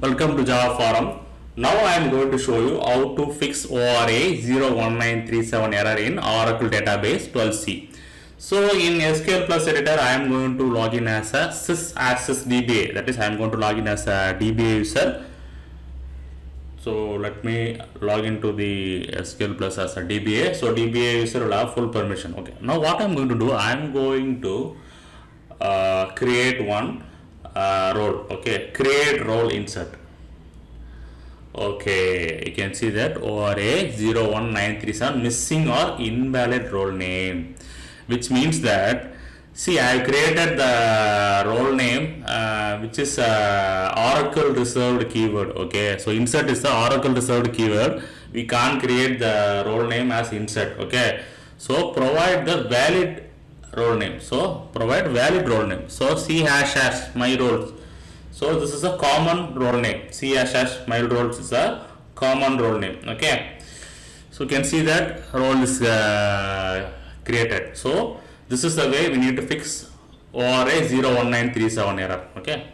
Welcome to Java Forum. Now I am going to show you how to fix ORA-01937 error in Oracle database 12c. So in SQL Plus editor I am going to log in as a sysaccessDBA, that is I am going to log in as a DBA user. So let me log into the SQL Plus as a DBA. So DBA user will have full permission. Okay. Now what I am going to do, I am going to create one role. Okay, create role insert. Okay, you can see that ORA-01937 missing or invalid role name, which means that see I have created the role name which is Oracle reserved keyword. Okay, so insert is the Oracle reserved keyword. We can't create the role name as insert. Okay, so provide the valid role name. So provide valid role name. So C ## my roles. So this is a common role name. C # my roles is a common role name. Okay. So you can see that role is created. So this is the way we need to fix ORA-01937 error. Okay.